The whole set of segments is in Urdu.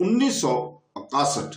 1961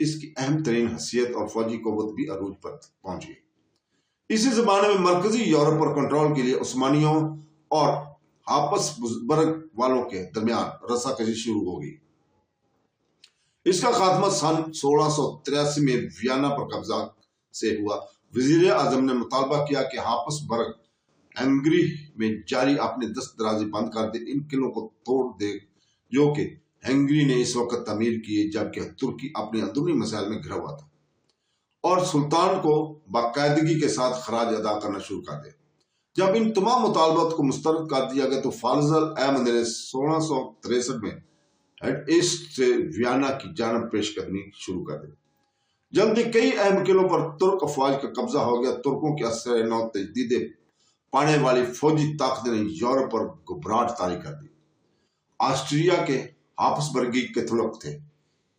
اس کی اہم ترین حیثیت اور فوجی قوت بھی عروج پر پہنچ گئی۔ اسی زمانے میں مرکزی یورپ پر کنٹرول کے لیے عثمانیوں اور ہاپس برگ والوں کے درمیان رسا کشی شروع ہو گئی۔ اس کا خاتمہ سن 1683 میں ویانا پر قبضہ سے ہوا۔ وزیر اعظم نے مطالبہ کیا کہ ہاپس برگ ہنگری میں جاری اپنے دست درازی بند کر دے، ان قلعوں کو توڑ دے جو کہ ہنگری نے اس وقت تعمیر کیے جبکہ ترکی اپنے اندرونی مسائل میں گھرا ہوا تھا، اور سلطان کو باقاعدگی کے ساتھ خراج ادا کرنا شروع کر دے۔ جب ان تمام مطالبات کو مسترد کر دیا گیا تو فالزل احمد نے 1663 میں ہیڈ ایسٹ سے ویانا کی جانب پیش قدمی شروع کر دی۔ جلدی کئی اہم قلعوں پر ترک افواج کا قبضہ ہو گیا۔ ترکوں کے اثر نو تجدید پانے والی فوجی طاقت نے یورپ پر گھبراہٹ طاری کر دی۔ آسٹریا کے ہاپس برگی کیتھولک تھے،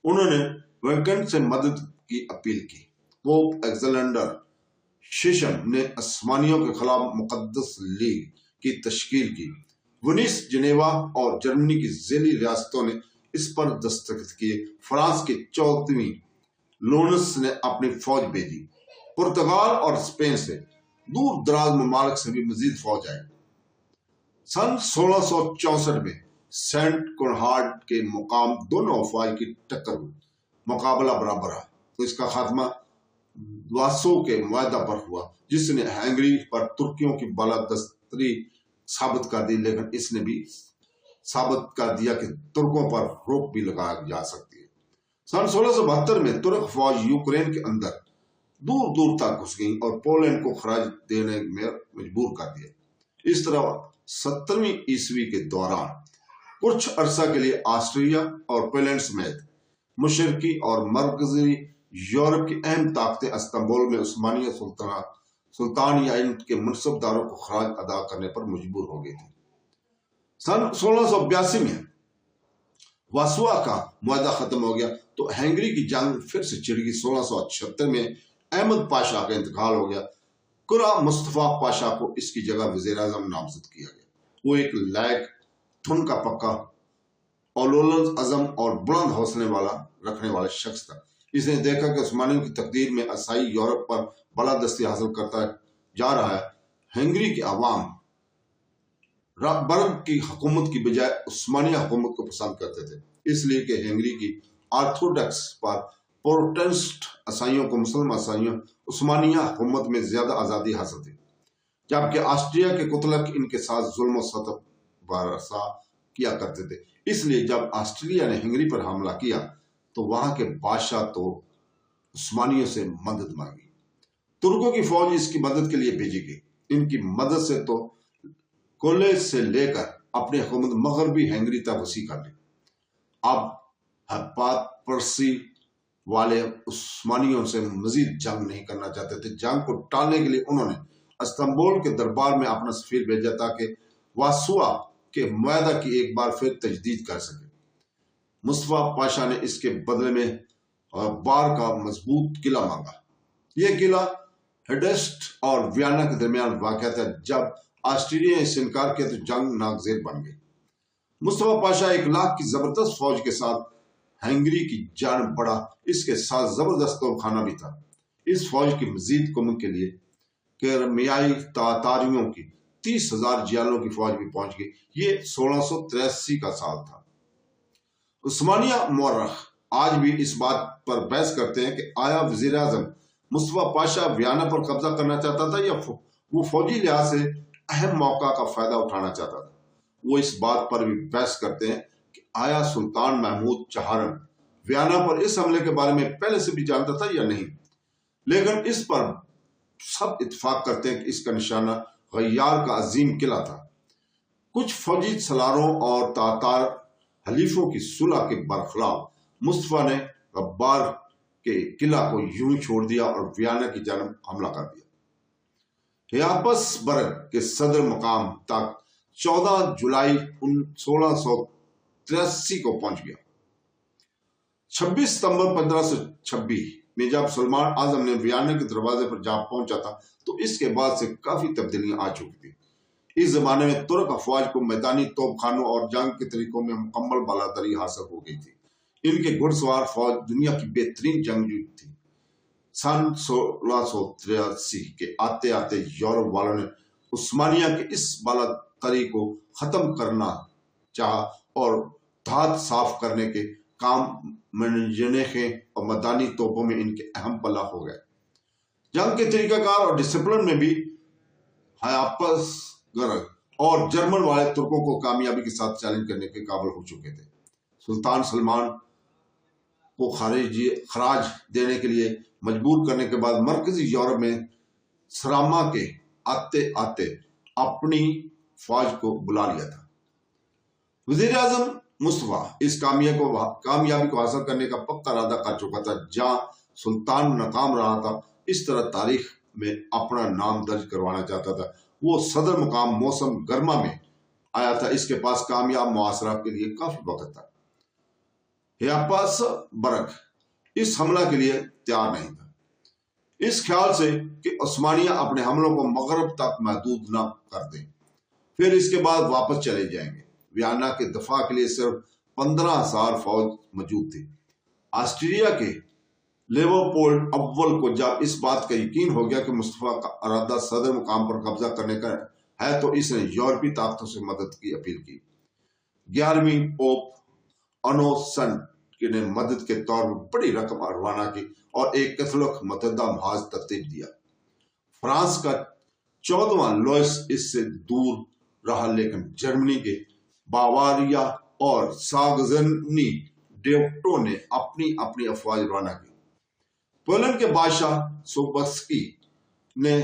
انہوں نے ویکنڈ سے مدد کی اپیل کی۔ پوپ ایگزلینڈر ششم نے عثمانیوں کے خلاف مقدس لیگ کی تشکیل کی۔ ونیس، جنیوا اور جرمنی کی ذیلی ریاستوں نے اس پر دستخط کیے۔ فرانس کے 14ویں لونس نے اپنی فوج بھیجی۔ پرتگال اور اسپین سے دور دراز ممالک سے بھی مزید فوج آئی۔ سن 1664 میں سینٹ کنہارڈ کے مقام دونوں افواج کی ٹکر ہوئی، مقابلہ برابر رہا تو اس کا خاتمہ واسو کے معاہدہ پر ہوا، جس نے ہنگری پر ترکیوں کی بالادستی ثابت کر دی، لیکن اس نے بھی ثابت کر دیا کہ ترکوں پر روک بھی لگایا جا سکتی ہے۔ سن 1672 میں ترک فوج یوکرین کے اندر دور دور تک گھس گئی اور پولینڈ کو خراج دینے میں مجبور کر دیا۔ اس طرح 70ویں عیسوی کے دوران کچھ عرصہ کے لیے آسٹریا اور پولینڈ سمیت مشرقی اور مرکزی یورپ کی اہم طاقتیں استنبول میں عثمانی سلطان یا ان کے منصب داروں کو خراج ادا کرنے پر مجبور ہو گئی تھی۔ سن 1682 میں واسوا کا معاہدہ ختم ہو گیا تو ہنگری کی جنگ پھر سے چھڑ گئی۔ 1676 میں احمد پاشا کا انتقال ہو گیا۔ قرہ مصطفیٰ پاشا کو اس کی جگہ وزیر اعظم نامزد کیا گیا۔ وہ ایک لائق، ٹھن کا پکا، اولولد عزم اور بلند حوصلے رکھنے والا شخص تھا۔ اس نے دیکھا کہ عثمانیوں کی تقدیر میں عیسائی یورپ پر بالادستی حاصل کرتا جا رہا ہے۔ ہنگری کے عوام برگ کی حکومت کی بجائے عثمانی حکومت کو پسند کرتے تھے، اس لیے کہ ہنگری کی آرتھوڈکس پر پروٹسٹنٹ عیسائیوں کو مسلم عیسائیوں عثمانیہ حکومت میں زیادہ آزادی حاصل تھی، جبکہ آسٹریا کے کتلک ان کے ساتھ ظلم و ستم برسا کیا کرتے تھے۔ اس لیے جب آسٹریا نے ہنگری پر حملہ کیا تو وہاں کے بادشاہ تو عثمانیوں سے مدد مانگی۔ ترکوں کی فوج اس کی مدد کے لیے بھیجی گئی۔ ان کی مدد سے تو کولے سے لے کر اپنی حکومت مغربی ہنگری تک وسیع کر لی۔ اب ہپات پرسی والے عثمانیوں سے مزید جنگ نہیں کرنا چاہتے تھے۔ جنگ کو ٹالنے کے لیے انہوں نے استنبول کے دربار میں اپنا سفیر بھیجا تاکہ واسوا کے معاہدہ کی ایک بار پھر تجدید کر سکے۔ مصطفیٰ پاشا نے اس کے بدلے میں بار کا مضبوط قلعہ مانگا۔ یہ قلعہ ہیڈسٹ اور ویانا کے درمیان واقع تھا۔ جب آسٹریا نے اس سے انکار کیا تو جنگ ناگزیر بن گئی۔ مصطفیٰ پاشا 1 لاکھ کی زبردست فوج کے ساتھ ہنگری کی جانب بڑھا۔ اس کے ساتھ زبردست توپ خانہ بھی تھا۔ اس فوج کی مزید کمک کے لیے کرمیائی تاتاریوں کی 30,000 جیالوں کی فوج بھی پہنچ گئی۔ یہ 1683 کا سال تھا۔ عثمانیہ مورخ آج بھی اس بات پر بحث کرتے ہیں کہ آیا وزیر اعظم مصطفیٰ پاشا ویانا پر قبضہ کرنا چاہتا تھا یا وہ فوجی لحاظ سے اہم موقع کا فائدہ اٹھانا چاہتا تھا۔ وہ اس بات پر بھی بحث کرتے ہیں کہ آیا سلطان محمود چہارم ویانا پر اس حملے کے بارے میں پہلے سے بھی جانتا تھا یا نہیں، لیکن اس پر سب اتفاق کرتے ہیں کہ اس کا نشانہ غیار کا عظیم قلعہ تھا۔ کچھ فوجی سالاروں اور تاتار حلیفوں کی صلح کے برخلاف مصطفیٰ نے غبار کے قلعہ کو یوں ہی چھوڑ دیا اور ویانا کی جانب حملہ کر دیا۔ ہیاپس برگ کے صدر مقام تک 14 جولائی 1683 کو پہنچ گیا۔ 26 ستمبر 1526 میں جب سلمان اعظم نے ویانا کے دروازے پر جا پہنچا تھا تو اس کے بعد سے کافی تبدیلیاں آ چکی تھی۔ اس زمانے میں ترک افواج کو میدانی توپ خانوں اور جنگ کے طریقوں میں مکمل بالاداری حاصل ہو گئی تھی۔ ان کے گھڑ سوار فوج دنیا کی بہترین جنگجو تھی۔ سن 1683 کے آتے آتے یورپ والوں نے عثمانیہ کے اس بالاتری کو ختم کرنا چاہا اور دھات صاف کرنے کے کام منجنیقیں اور مدانی توپوں میں ان کے اہم پلہ ہو گئے۔ جنگ کے طریقہ کار اور ڈسپلن میں بھی ہیاپس گرگ اور جرمن والے ترکوں کو کامیابی کے ساتھ چیلنج کرنے کے قابل ہو چکے تھے۔ سلطان سلمان کو خراج دینے کے لیے مجبور کرنے کے بعد مرکزی یورپ میں سراما کے آتے آتے اپنی فوج کو بلا لیا تھا۔ وزیر اعظم مصطفیٰ اس کامیابی کو حاصل کرنے کا پکا ارادہ کر چکا تھا۔ جہاں سلطان ناکام رہا تھا، اس طرح تاریخ میں اپنا نام درج کروانا چاہتا تھا۔ وہ صدر مقام موسم گرما میں آیا تھا، اس کے پاس کامیاب محاصرہ کے لیے کافی وقت تھا۔ ہیاپس برگ اس حملہ کے لیے تیار نہیں تھا، اس خیال سے کہ عثمانیہ اپنے حملوں کو مغرب تک محدود نہ کر دیں، پھر اس کے بعد واپس چلے جائیں گے۔ ویانا کے دفاع کے لیے صرف 15,000 فوج موجود تھی۔ آسٹریا کے لیوپولڈ اول کو جب اس بات کا یقین ہو گیا کہ مصطفیٰ کا ارادہ صدر مقام پر قبضہ کرنے کا ہے تو اس نے یورپی طاقتوں سے مدد کی اپیل کی۔ 11ویں پوپ انوسنٹ نے مدد کے طور پر بڑی رقم روانہ کی اور ایک کیتھولک متحدہ محاذ ترتیب دیا۔ فرانس کا 14واں لوئس اس سے دور رہا، لیکن جرمنی کے باواریا اور ساگزنی ڈیوٹوں نے اپنی اپنی افواج روانہ کی۔ پولینڈ کے بادشاہ سوبسکی نے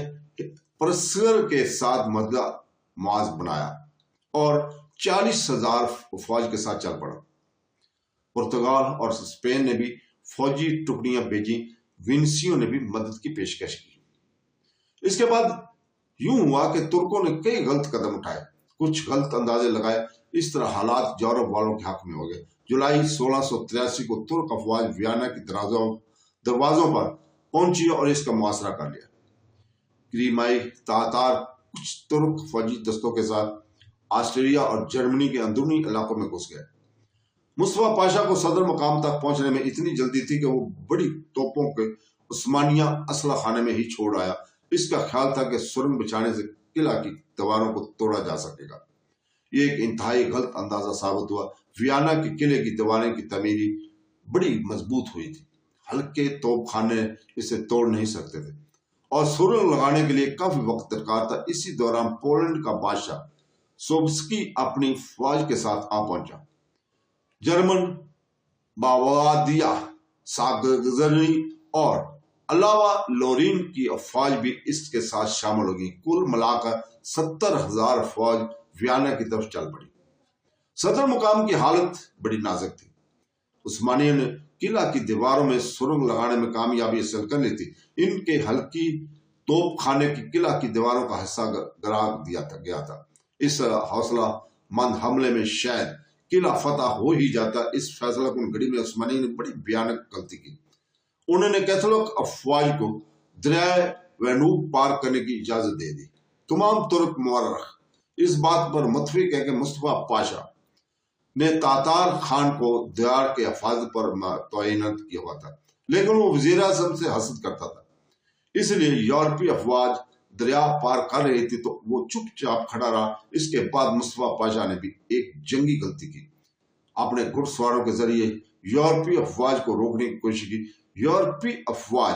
پرسگر کے ساتھ مددہ محاذ بنایا اور 40,000 فوج کے ساتھ چل پڑا۔ پرتگال اور اسپین نے بھی فوجی ٹکڑیاں بھیجی، وینسیوں نے بھی مدد کی پیشکش کی۔ اس کے بعد یوں ہوا کہ ترکوں نے کئی غلط قدم اٹھائے، کچھ غلط اندازے لگائے، اس طرح حالات یورپ والوں کے حق میں ہو گئے۔ جولائی 1683 کو ترک افواج ویانا کی دروازوں پر پہنچی اور اس کا محاصرہ کر لیا۔ کریمائی تاتار کچھ ترک فوجی دستوں کے ساتھ آسٹریا اور جرمنی کے اندرونی علاقوں میں گھس گئے۔ مصطفیٰ پاشا کو صدر مقام تک پہنچنے میں اتنی جلدی تھی کہ وہ بڑی توپوں کے عثمانیہ اسلحہ خانے میں ہی چھوڑ آیا۔ اس کا خیال تھا کہ سرنگ بچھانے سے قلعہ کی دیواروں کو توڑا جا سکے گا۔ یہ ایک انتہائی غلط اندازہ ثابت ہوا۔ ویانا کے قلعے کی دیواریں کی تعمیری بڑی مضبوط ہوئی تھی، ہلکے توپ خانے اسے توڑ نہیں سکتے تھے اور سرنگ لگانے کے لیے کافی وقت درکار تھا۔ اسی دوران پولینڈ کا بادشاہ سوبسکی اپنی فوج کے ساتھ آ پہنچا۔ جرمن باوادیا، ساگزنی اور علاوہ لورین کی افواج بھی اس کے ساتھ شامل ہو گئی۔ کل ملا کر 70,000 فوج ویانا کی طرف چل پڑی۔ صدر مقام کی حالت بڑی نازک تھی۔ عثمانیوں نے قلعہ کی دیواروں میں سرنگ لگانے میں کامیابی حاصل کر لی تھی۔ ان کے ہلکی توپ خانے کی قلعہ کی دیواروں کا حصہ گرا دیا گیا تھا۔ اس حوصلہ مند حملے میں شاید قلعہ فتح ہو ہی جاتا۔ اس فیصلہ کن گھڑی میں عثمانیوں نے بڑی بھیانک غلطی کی۔ انہوں نے کیتھولک افواج کو دریائے وینوب پار کرنے کی اجازت دے دی۔ تمام ترک مورخ اس بات پر متفق ہے کہ مصطفیٰ پاشا نے تاتار خان کو دیار کے حفاظت پر تعینات کیا ہوا تھا، لیکن وہ وزیر اعظم سے حسد کرتا تھا، اس لیے یورپی افواج دریا پار کر رہی تھی تو وہ چپ چاپ کھڑا رہا۔ اس کے بعد مصطفیٰ پاشا نے بھی ایک جنگی غلطی کی، اپنے گھڑ سواروں کے ذریعے یورپی افواج کو روکنے کی کوشش کی۔ یورپی افواج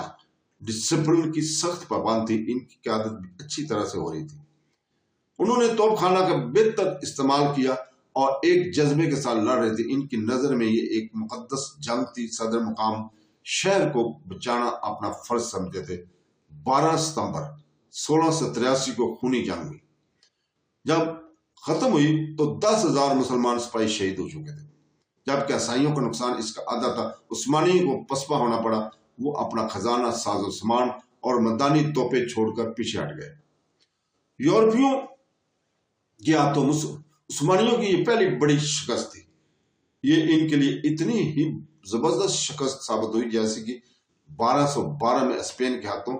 ڈسپلن کی سخت پابند تھی، ان کی قیادت بھی اچھی طرح سے ہو رہی تھی۔ انہوں نے توپ خانہ کا بہتر استعمال کیا اور ایک جذبے کے ساتھ لڑ رہے تھے۔ ان کی نظر میں یہ ایک مقدس جنگ تھی۔ صدر مقام شہر کو بچانا اپنا فرض سمجھتے تھے۔ 12 ستمبر 1683 کو خونی جنگ ہوئی۔ جب ختم ہوئی تو 10,000 مسلمان سپاہی شہید ہو چکے تھے، جبکہ عیسائیوں کا نقصان اس کا آدھا تھا۔ عثمانیوں کو پسپا ہونا پڑا، وہ اپنا خزانہ، ساز و سامان اور مدانی توپیں چھوڑ کر پیچھے ہٹ گئے۔ یورپیوں کی ہاتھوں عثمانیوں کی یہ پہلی بڑی شکست تھی۔ یہ ان کے لیے اتنی ہی زبردست شکست ثابت ہوئی جیسے کہ 1212 میں اسپین کے ہاتھوں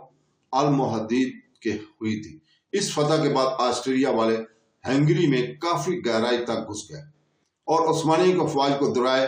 الموحدین کے ہوئی تھی۔ اس فتح کے بعد آسٹریا والے ہنگری میں کافی گہرائی تک گھس گئے اور عثمانیوں کی افواج کو دریائے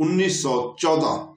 1914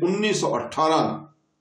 1918